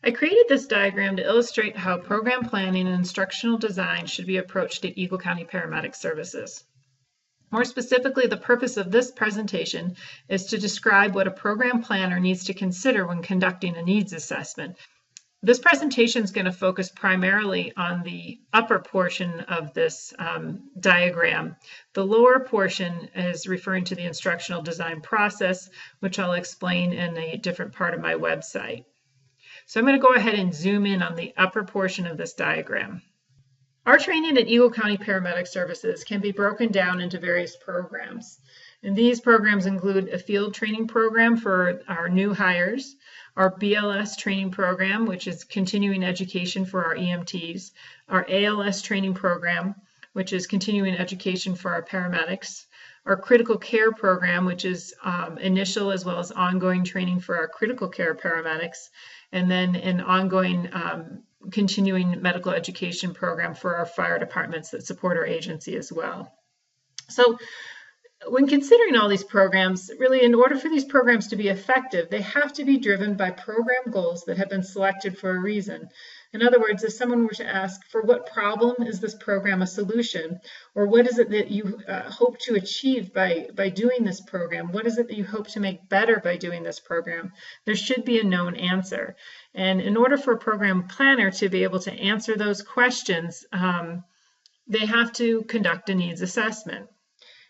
I created this diagram to illustrate how program planning and instructional design should be approached at Eagle County Paramedic Services. More specifically, the purpose of this presentation is to describe what a program planner needs to consider when conducting a needs assessment. This presentation is going to focus primarily on the upper portion of this diagram. The lower portion is referring to the instructional design process, which I'll explain in a different part of my website. So I'm going to go ahead and zoom in on the upper portion of this diagram. Our training at Eagle County Paramedic Services can be broken down into various programs. And these programs include a field training program for our new hires, our BLS training program, which is continuing education for our EMTs, our ALS training program, which is continuing education for our paramedics, our critical care program, which is initial as well as ongoing training for our critical care paramedics, and then an ongoing continuing medical education program for our fire departments that support our agency as well. So when considering all these programs, really in order for these programs to be effective, they have to be driven by program goals that have been selected for a reason. In other words, if someone were to ask, for what problem is this program a solution? Or what is it that you hope to achieve by doing this program? What is it that you hope to make better by doing this program? There should be a known answer. And in order for a program planner to be able to answer those questions, they have to conduct a needs assessment.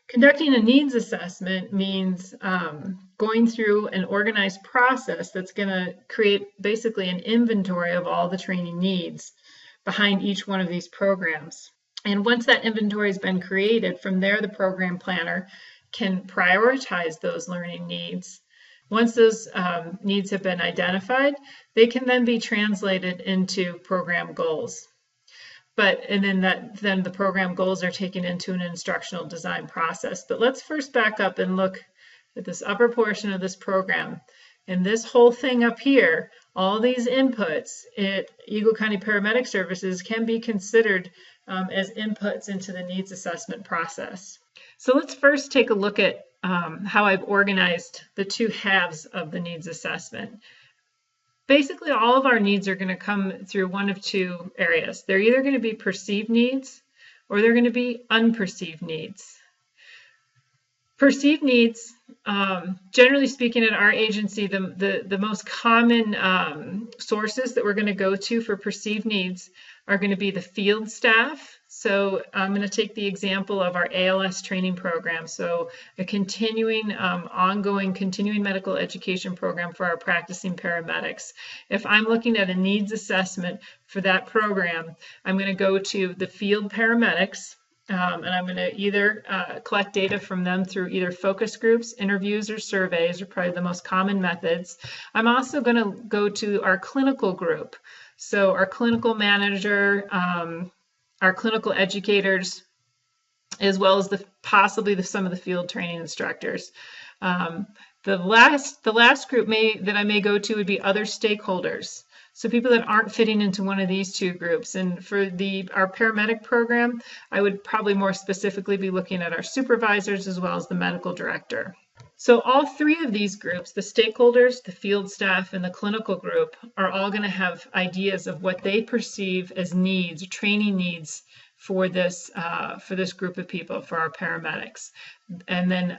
Conducting a needs assessment means going through an organized process that's going to create basically an inventory of all the training needs behind each one of these programs. And once that inventory has been created, from there the program planner can prioritize those learning needs. Once those needs have been identified, they can then be translated into program goals. Then the program goals are taken into an instructional design process. But let's first back up and look at this upper portion of this program. And this whole thing up here, all these inputs at Eagle County Paramedic Services can be considered as inputs into the needs assessment process. So let's first take a look at how I've organized the two halves of the needs assessment. Basically, all of our needs are going to come through one of two areas. They're either going to be perceived needs or they're going to be unperceived needs. Perceived needs, generally speaking at our agency, the most common sources that we're going to go to for perceived needs are going to be the field staff. So I'm going to take the example of our ALS training program. So a continuing, ongoing, continuing medical education program for our practicing paramedics. If I'm looking at a needs assessment for that program, I'm going to go to the field paramedics, and I'm going to either collect data from them through either focus groups, interviews, or surveys are probably the most common methods. I'm also going to go to our clinical group. So our clinical manager, our clinical educators, as well as possibly some of the field training instructors. The last group that I may go to would be other stakeholders. So people that aren't fitting into one of these two groups. And for our paramedic program, I would probably more specifically be looking at our supervisors as well as the medical director. So all three of these groups, the stakeholders, the field staff, and the clinical group, are all going to have ideas of what they perceive as needs, training needs for this group of people, for our paramedics. And then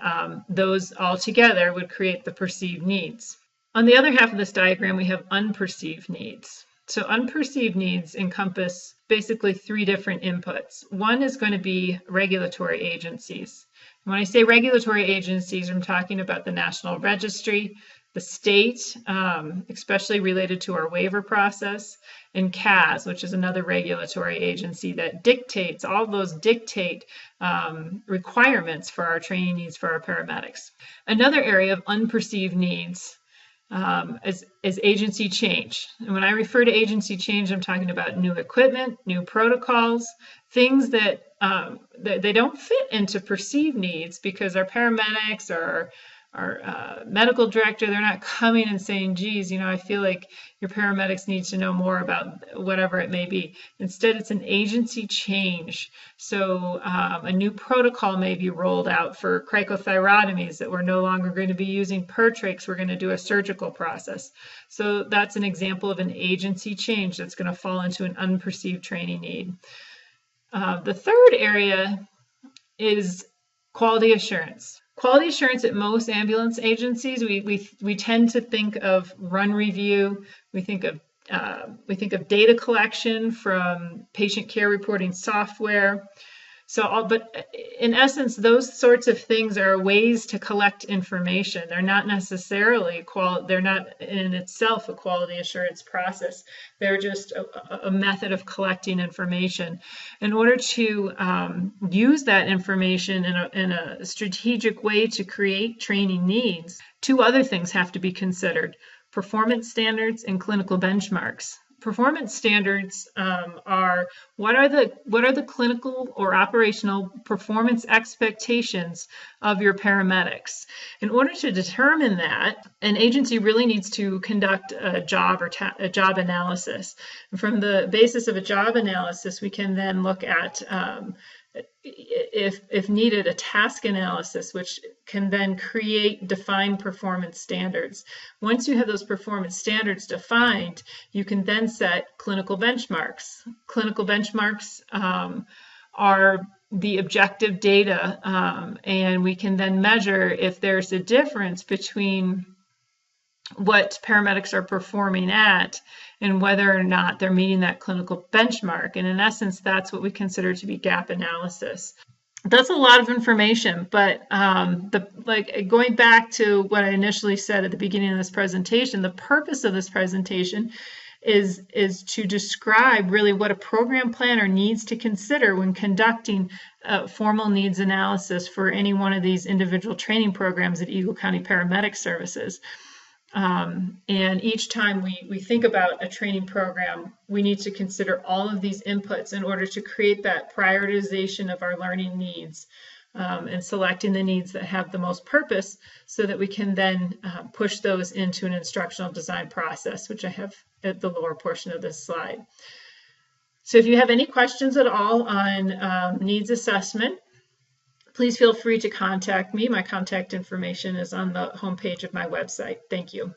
those all together would create the perceived needs. On the other half of this diagram, we have unperceived needs. So unperceived needs encompass basically three different inputs. One is going to be regulatory agencies. When I say regulatory agencies, I'm talking about the National Registry, the state, especially related to our waiver process, and CAS, which is another regulatory agency that dictates, all those dictate requirements for our training needs for our paramedics. Another area of unperceived needs is agency change. And when I refer to agency change, I'm talking about new equipment, new protocols, things that they don't fit into perceived needs because our paramedics or medical director. They're not coming and saying, geez, I feel like your paramedics need to know more about whatever it may be. Instead, it's an agency change. So a new protocol may be rolled out for cricothyrotomies, that we're no longer going to be using Pertrix. We're going to do a surgical process. So that's an example of an agency change that's going to fall into an unperceived training need. The third area is quality assurance. Quality assurance at most ambulance agencies, we tend to think of run review. We think of data collection from patient care reporting software. But in essence, those sorts of things are ways to collect information. They're not necessarily they're not in itself a quality assurance process. They're just a method of collecting information. In order to use that information in a strategic way to create training needs, two other things have to be considered: performance standards and clinical benchmarks. Performance standards are what are the clinical or operational performance expectations of your paramedics. In order to determine that, an agency really needs to conduct a job analysis. And from the basis of a job analysis, we can then look at if needed, a task analysis, which can then create defined performance standards. Once you have those performance standards defined, you can then set clinical benchmarks. Clinical benchmarks are the objective data, and we can then measure if there's a difference between what paramedics are performing at and whether or not they're meeting that clinical benchmark. And in essence, that's what we consider to be gap analysis. That's a lot of information, but going back to what I initially said at the beginning of this presentation, the purpose of this presentation is to describe really what a program planner needs to consider when conducting formal needs analysis for any one of these individual training programs at Eagle County Paramedic Services. And each time we think about a training program, we need to consider all of these inputs in order to create that prioritization of our learning needs, and selecting the needs that have the most purpose, so that we can then push those into an instructional design process, which I have at the lower portion of this slide. So if you have any questions at all on needs assessment, please feel free to contact me. My contact information is on the homepage of my website. Thank you.